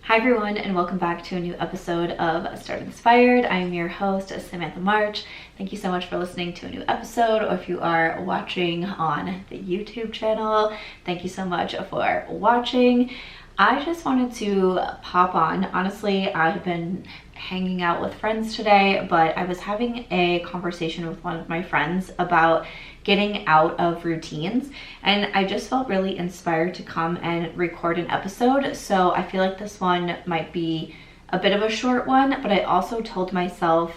Hi everyone, and welcome back to a new episode of Start Inspired. I am your host, Samantha March. Thank you so much for listening to a new episode, or if you are watching on the YouTube channel, thank you so much for watching. I just wanted to pop on. Honestly, I've been hanging out with friends today, but I was having a conversation with one of my friends about getting out of routines, and I just felt really inspired to come and record an episode. So I feel like this one might be a bit of a short one, but I also told myself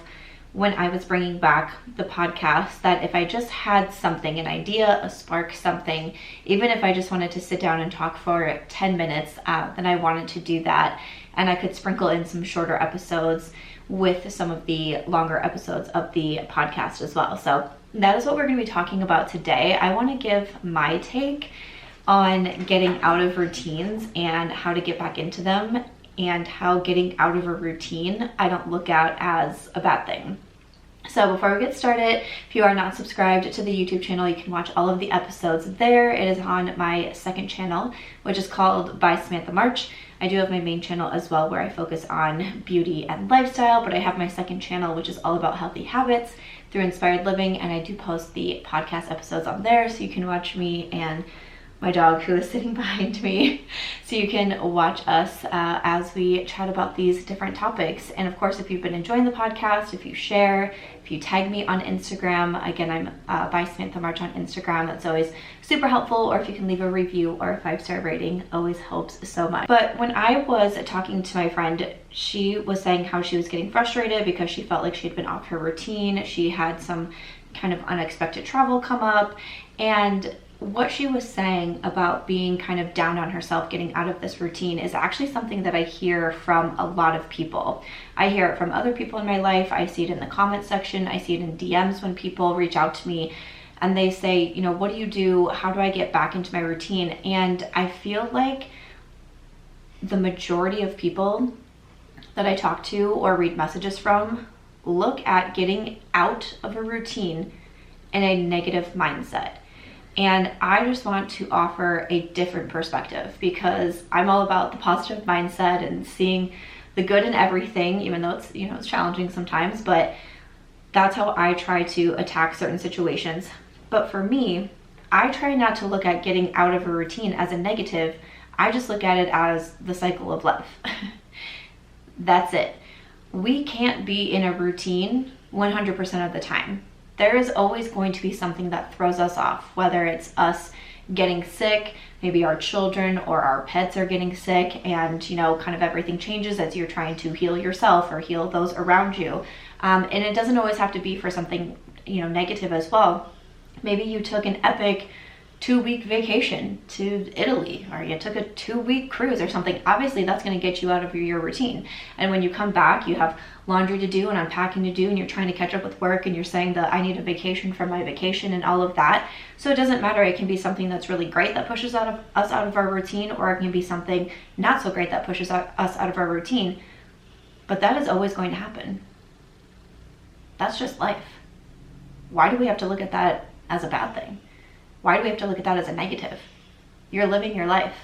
when I was bringing back the podcast that if I just had something, an idea, a spark, something, even if I just wanted to sit down and talk for 10 minutes, then I wanted to do that. And I could sprinkle in some shorter episodes with some of the longer episodes of the podcast as well. So that is what we're going to be talking about today. I want to give my take on getting out of routines and how to get back into them, and how getting out of a routine I don't look at as a bad thing. So before we get started, if you are not subscribed to the YouTube channel, you can watch all of the episodes there. It is on my second channel, which is called By Samantha March. I do have my main channel as well, where I focus on beauty and lifestyle, but I have my second channel, which is all about healthy habits through inspired living, and I do post the podcast episodes on there, so you can watch me and my dog, who is sitting behind me, so you can watch us as we chat about these different topics. And of course, if you've been enjoying the podcast, if you share, if you tag me on Instagram, again, I'm by Samantha March on Instagram, that's always super helpful. Or if you can leave a review or a 5-star rating, always helps so much. But when I was talking to my friend, she was saying how she was getting frustrated because she felt like she had been off her routine. She had some kind of unexpected travel come up, and what she was saying about being kind of down on herself getting out of this routine is actually something that I hear from a lot of people. I hear it from other people in my life. I see it in the comment section. I see it in DMs when people reach out to me and they say, you know, what do you do? How do I get back into my routine? And I feel like the majority of people that I talk to or read messages from look at getting out of a routine in a negative mindset. And I just want to offer a different perspective, because I'm all about the positive mindset and seeing the good in everything, even though it's, it's challenging sometimes, but that's how I try to attack certain situations. But for me, I try not to look at getting out of a routine as a negative. I just look at it as the cycle of life. That's it. We can't be in a routine 100% of the time. There is always going to be something that throws us off, whether it's us getting sick, maybe our children or our pets are getting sick, and kind of everything changes as you're trying to heal yourself or heal those around you. And it doesn't always have to be for something negative as well. Maybe you took an epic 2-week vacation to Italy, or you took a 2-week cruise or something. Obviously that's going to get you out of your routine, and when you come back you have laundry to do and unpacking to do, and you're trying to catch up with work, and you're saying that I need a vacation from my vacation and all of that. So it doesn't matter. It can be something that's really great that pushes us out of our routine, or it can be something not so great that pushes us out of our routine. But that is always going to happen. That's just life. Why do we have to look at that as a bad thing? Why do we have to look at that as a negative? You're living your life.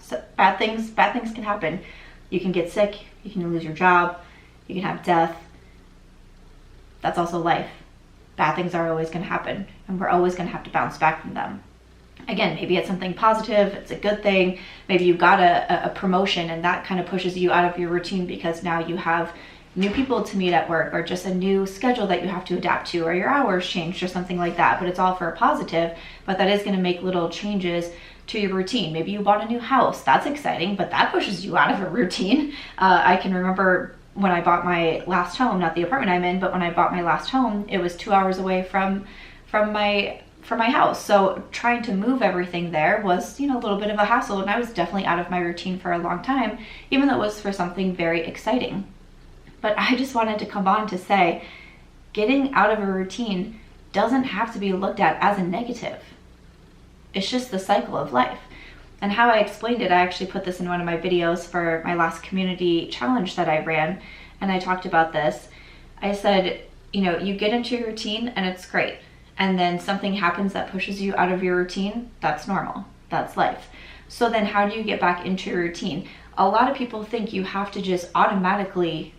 So bad things can happen. You can get sick, you can lose your job, you can have death. That's also life. Bad things are always going to happen, and we're always going to have to bounce back from them. Again, maybe it's something positive, it's a good thing. Maybe you got a promotion, and that kind of pushes you out of your routine because now you have new people to meet at work, or just a new schedule that you have to adapt to, or your hours changed or something like that. But it's all for a positive, but that is going to make little changes to your routine. Maybe you bought a new house. That's exciting, but that pushes you out of a routine. I can remember when I bought my last home, not the apartment I'm in, but when I bought my last home, it was 2 hours away from my house. So trying to move everything there was, a little bit of a hassle, and I was definitely out of my routine for a long time, even though it was for something very exciting. But I just wanted to come on to say, getting out of a routine doesn't have to be looked at as a negative. It's just the cycle of life. And how I explained it, I actually put this in one of my videos for my last community challenge that I ran, and I talked about this. I said, you get into your routine and it's great, and then something happens that pushes you out of your routine. That's normal. That's life. So then how do you get back into your routine? A lot of people think you have to just automatically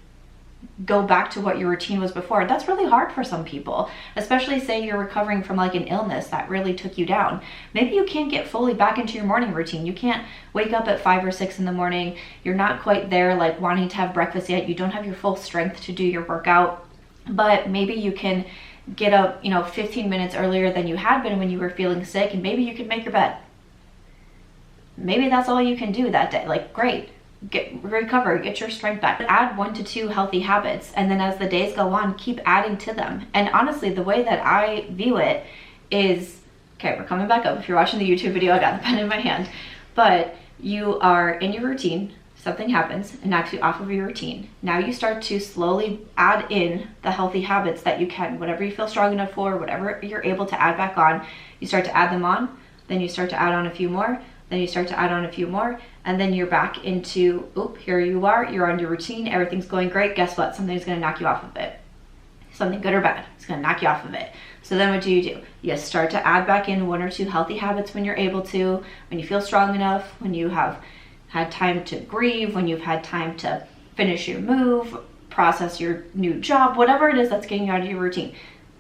go back to what your routine was before. That's really hard for some people, especially say you're recovering from like an illness that really took you down. Maybe you can't get fully back into your morning routine. You can't wake up at 5 or 6 in the morning. You're not quite there like wanting to have breakfast yet. You don't have your full strength to do your workout, but maybe you can get up, 15 minutes earlier than you had been when you were feeling sick, and maybe you can make your bed. Maybe that's all you can do that day. Like, great. Recover, get your strength back. Add 1 to 2 healthy habits, and then as the days go on, keep adding to them. And honestly, the way that I view it is, okay, we're coming back up. If you're watching the YouTube video, I got the pen in my hand, but you are in your routine, something happens and knocks you off of your routine. Now you start to slowly add in the healthy habits that you can, whatever you feel strong enough for, whatever you're able to add back on, you start to add them on, then you start to add on a few more, then you start to add on a few more, and then you're back into, here you are, you're on your routine, everything's going great. Guess what? Something's gonna knock you off of it. Something good or bad, it's gonna knock you off of it. So then what do? You start to add back in 1 or 2 healthy habits when you're able to, when you feel strong enough, when you have had time to grieve, when you've had time to finish your move, process your new job, whatever it is that's getting you out of your routine.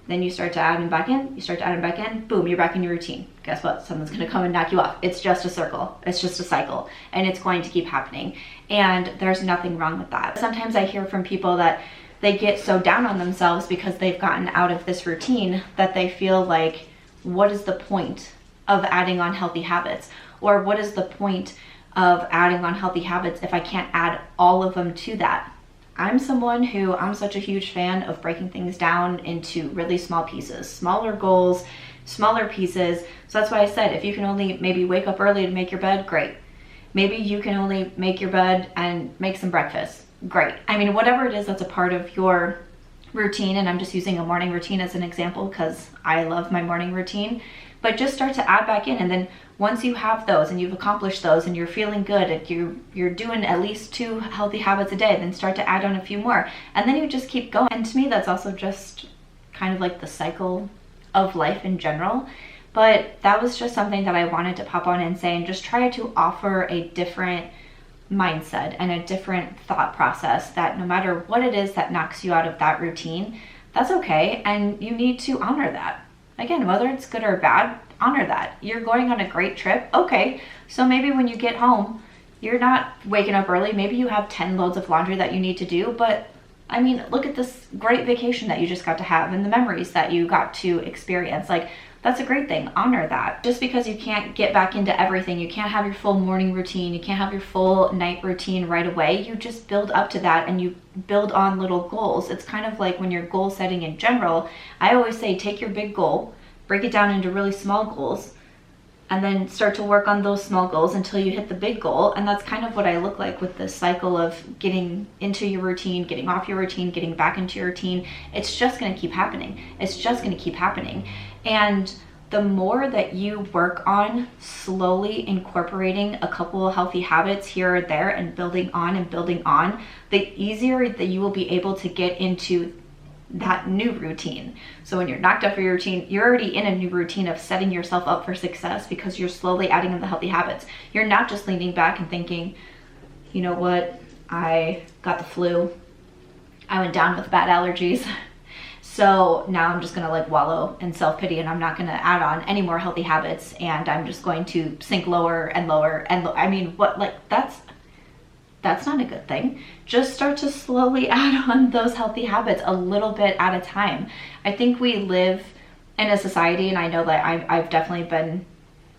Then you start to add them back in, you start to add them back in, boom, you're back in your routine. Guess what? Someone's gonna come and knock you off. It's just a circle, it's just a cycle, and it's going to keep happening. And there's nothing wrong with that. Sometimes I hear from people that they get so down on themselves because they've gotten out of this routine that they feel like, what is the point of adding on healthy habits? Or what is the point of adding on healthy habits if I can't add all of them to that? I'm such a huge fan of breaking things down into really small pieces, smaller goals, smaller pieces. So that's why I said, if you can only maybe wake up early to make your bed, great. Maybe you can only make your bed and make some breakfast, great. I mean, whatever it is that's a part of your routine, and I'm just using a morning routine as an example because I love my morning routine, but just start to add back in. And then once you have those and you've accomplished those and you're feeling good and you're doing at least 2 healthy habits a day, then start to add on a few more. And then you just keep going. And to me, that's also just kind of like the cycle of life in general. But that was just something that I wanted to pop on and say, and just try to offer a different mindset and a different thought process that no matter what it is that knocks you out of that routine, that's okay. And you need to honor that. Again, whether it's good or bad, honor that. You're going on a great trip. Okay, so maybe when you get home, you're not waking up early. Maybe you have 10 loads of laundry that you need to do, but I mean, look at this great vacation that you just got to have and the memories that you got to experience. Like, that's a great thing. Honor that. Just because you can't get back into everything, you can't have your full morning routine, you can't have your full night routine right away. You just build up to that and you build on little goals. It's kind of like when you're goal setting in general. I always say, take your big goal, break it down into really small goals, and then start to work on those small goals until you hit the big goal. And that's kind of what I look like with this cycle of getting into your routine, getting off your routine, getting back into your routine. It's just going to keep happening. It's just going to keep happening. And the more that you work on slowly incorporating a couple of healthy habits here or there and building on, the easier that you will be able to get into that new routine. So when you're knocked off your routine, you're already in a new routine of setting yourself up for success because you're slowly adding in the healthy habits. You're not just leaning back and thinking, you know what, I got the flu, I went down with bad allergies, so now I'm just gonna like wallow in self-pity and I'm not gonna add on any more healthy habits and I'm just going to sink lower and lower and I mean, what, like that's not a good thing. Just start to slowly add on those healthy habits a little bit at a time. I think we live in a society, and I know that I've definitely been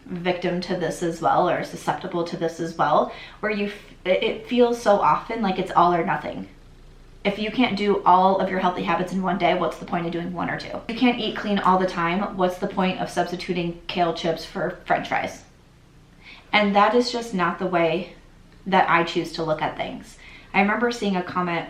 victim to this as well, or susceptible to this as well, where it feels so often like it's all or nothing. If you can't do all of your healthy habits in one day, what's the point of doing 1 or 2? If you can't eat clean all the time, what's the point of substituting kale chips for French fries? And that is just not the way that I choose to look at things. I remember seeing a comment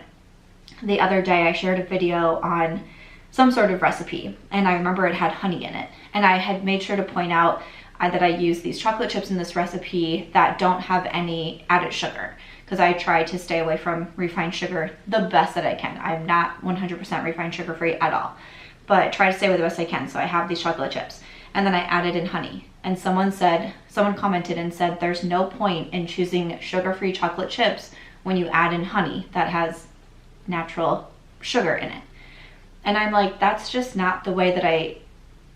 the other day. I shared a video on some sort of recipe, and I remember it had honey in it. And I had made sure to point out that I use these chocolate chips in this recipe that don't have any added sugar, because I try to stay away from refined sugar the best that I can. I'm not 100% refined sugar free at all, but try to stay with the best I can. So I have these chocolate chips. and then I added in honey. And someone commented and said, there's no point in choosing sugar-free chocolate chips when you add in honey that has natural sugar in it. And I'm like, that's just not the way that I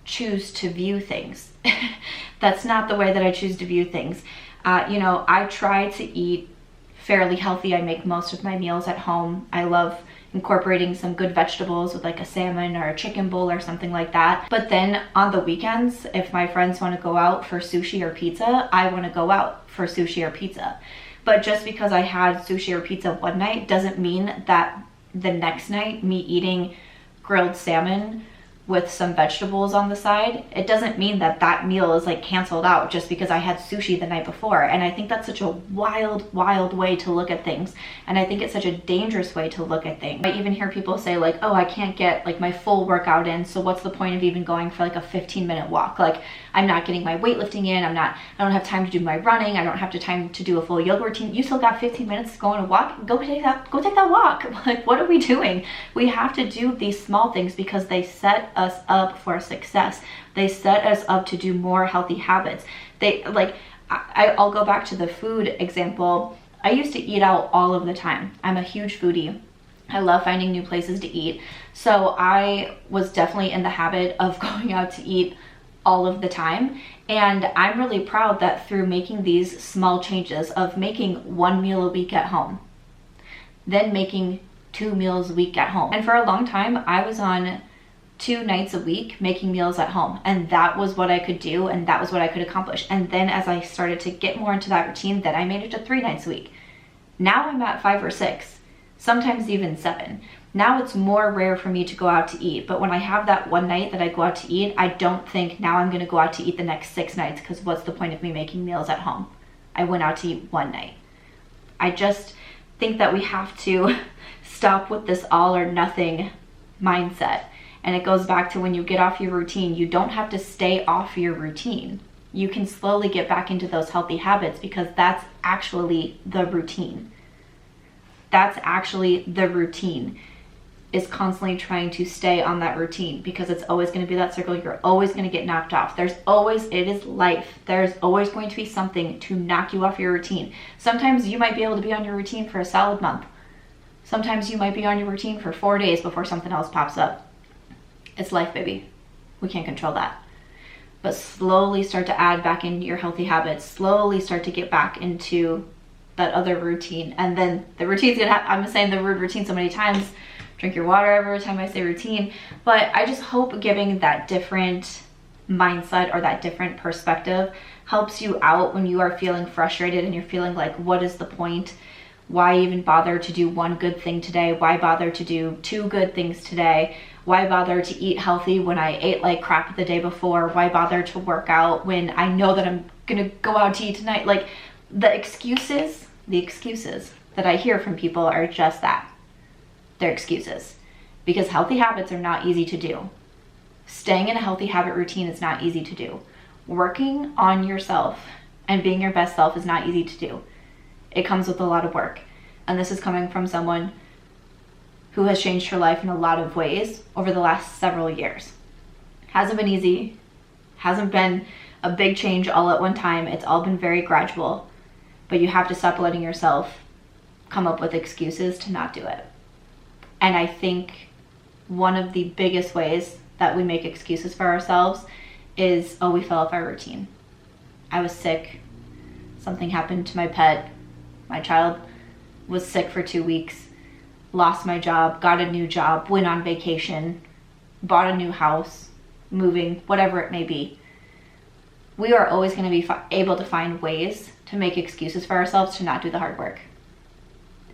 choose to view things. That's not the way that I choose to view things. I try to eat fairly healthy. I make most of my meals at home. I love incorporating some good vegetables with like a salmon or a chicken bowl or something like that. But then on the weekends, if my friends want to go out for sushi or pizza, I want to go out for sushi or pizza. But just because I had sushi or pizza one night doesn't mean that the next night, me eating grilled salmon with some vegetables on the side, it doesn't mean that that meal is like canceled out just because I had sushi the night before. And I think that's such a wild way to look at things. And I think it's such a dangerous way to look at things. I even hear people say like, oh, I can't get like my full workout in, so what's the point of even going for like a 15-minute walk? Like, I'm not getting my weightlifting in, I don't have time to do my running, I don't have time to do a full yoga routine. You still got 15 minutes to go on a walk? Go take that walk. Like, what are we doing? We have to do these small things because they set us up for success. They set us up to do more healthy habits. I'll go back to the food example. I used to eat out all of the time. I'm a huge foodie. I love finding new places to eat. So I was definitely in the habit of going out to eat all of the time. And I'm really proud that through making these small changes of making one meal a week at home, then making 2 meals a week at home. And for a long time, I was on 2 nights a week making meals at home. And that was what I could do, and that was what I could accomplish. And then as I started to get more into that routine, then I made it to 3 nights a week. Now I'm at 5 or 6, sometimes even 7. Now it's more rare for me to go out to eat, but when I have that one night that I go out to eat, I don't think now I'm gonna go out to eat the next 6 nights, because what's the point of me making meals at home? I went out to eat one night. I just think that we have to stop with this all or nothing mindset. And it goes back to when you get off your routine, you don't have to stay off your routine. You can slowly get back into those healthy habits, because that's actually the routine. That's actually the routine, is constantly trying to stay on that routine, because it's always going to be that circle. You're always going to get knocked off. It is life. There's always going to be something to knock you off your routine. Sometimes you might be able to be on your routine for a solid month. Sometimes you might be on your routine for 4 days before something else pops up. It's life, baby. We can't control that. But slowly start to add back into your healthy habits. Slowly start to get back into that other routine. And then the routine's gonna have, I'm saying the word routine so many times. Drink your water every time I say routine. But I just hope giving that different mindset or that different perspective helps you out when you are feeling frustrated and you're feeling like, what is the point? Why even bother to do one good thing today? Why bother to do 2 good things today? Why bother to eat healthy when I ate like crap the day before? Why bother to work out when I know that I'm gonna go out to eat tonight? Like, the excuses that I hear from people are just that. They're excuses. Because healthy habits are not easy to do. Staying in a healthy habit routine is not easy to do. Working on yourself and being your best self is not easy to do. It comes with a lot of work. And this is coming from someone who has changed her life in a lot of ways over the last several years. Hasn't been easy, hasn't been a big change all at one time. It's all been very gradual, but you have to stop letting yourself come up with excuses to not do it. And I think one of the biggest ways that we make excuses for ourselves is, oh, we fell off our routine. I was sick, something happened to my pet, my child was sick for 2 weeks, lost my job, got a new job, went on vacation, bought a new house, moving, whatever it may be. We are always going to be able to find ways to make excuses for ourselves to not do the hard work.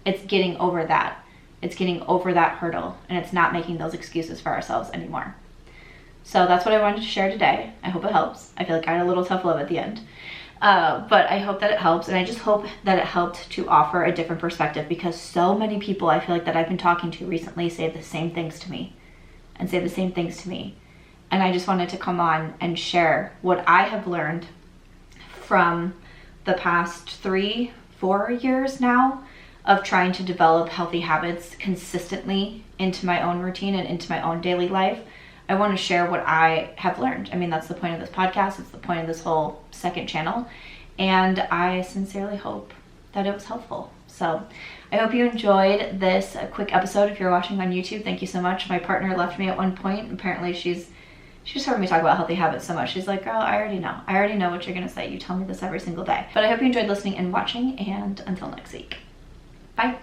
It's getting over that. It's getting over that hurdle, and it's not making those excuses for ourselves anymore. So that's what I wanted to share today. I hope it helps. I feel like I had a little tough love at the end. But I hope that it helps, and I just hope that it helped to offer a different perspective, because so many people I feel like that I've been talking to recently say the same things to me. And I just wanted to come on and share what I have learned from the past 3-4 years now of trying to develop healthy habits consistently into my own routine and into my own daily life. I want to share what I have learned. I mean, that's the point of this podcast. It's the point of this whole second channel. And I sincerely hope that it was helpful. So I hope you enjoyed this quick episode. If you're watching on YouTube, thank you so much. My partner left me at one point. Apparently she just heard me talk about healthy habits so much. She's like, girl, I already know. I already know what you're going to say. You tell me this every single day. But I hope you enjoyed listening and watching, and until next week. Bye.